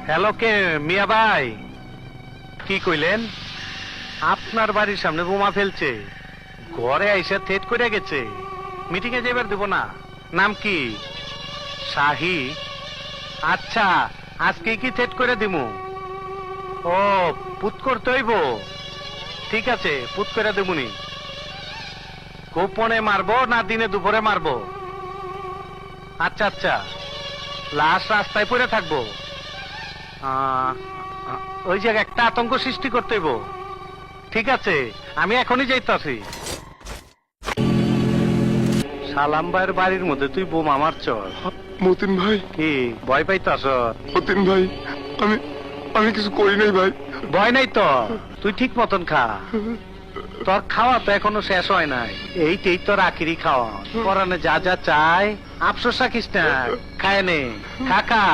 Hello, কে মিয়া ভাই? কি কইলেন? আপনার বাড়ির সামনে বোমা ফেলছে, ঘরে আইসা থেট করে গেছে, মিটিং এ যাইবার দেব না। নাম কি? শাহি? আচ্ছা, আজকে কি থেট করে দিমু? ও, পুত করতে হইব। ঠিক আছে, পুত করে দেবুনি। গোপনে মারবো না দিনে দুপুরে মারবো? আচ্ছা আচ্ছা, লাশ রাস্তায় পড়ে থাকবো। ওই জায়গায় একটা আতঙ্ক সৃষ্টি করতে হইব। ঠিক আছে, আমি এখনই যাইতাছি। সালাম ভাইয়ের বাড়ির মধ্যে তুই বোমা মারছ? মতিন ভাই, কি ভয় পাইতাছ? মতিন ভাই, আমি আমি কিছু করি নাই ভাই। ভয় নাই তো, তুই ঠিক মতন খা। তোর খাওয়া তো এখনো শেষ হয় নাই, এইটাই তোর আখিরি খাওয়া। পরানে যা যা চাই আফসোস রাখিস না, খায় নে, খা।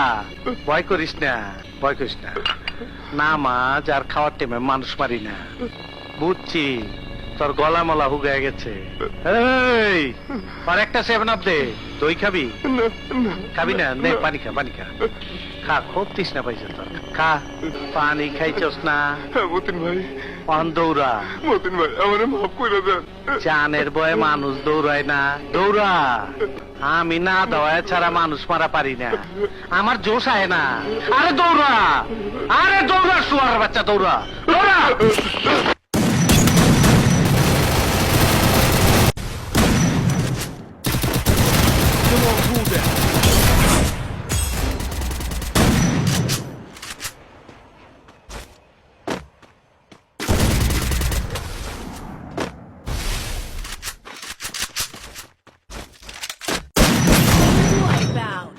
ভয় করিস না, ভয় করিস না। নামাজ আর খাওয়ার টাইমে মানুষ মারি না, বুঝছি। তোর গলা মলা হুগায় গেছে। এই, আর একটা 7 আপ দে। দই খাবি? না, না। খাবি না? নে, পানি খা, পানি খা। খা, খুব তৃষ্ণা পাইছে তোর, খা। পানি খাইছস না? হ্যাঁ মতিন ভাই, অন দৌড়া। মতিন ভাই, আমারে মাফ করে দেন। জানের বয়ে মানুষ দৌড়ায় না, দৌড়া। আমি না দেওয়ায় ছাড়া মানুষ মারা পারি না, আমার জোশ আয় না। আরে দৌড়া, আরে দৌড়া, শুয়ার বাচ্চা, দৌড়া, দৌড়া। Wipeout.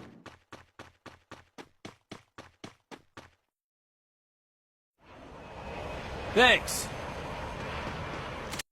Thanks.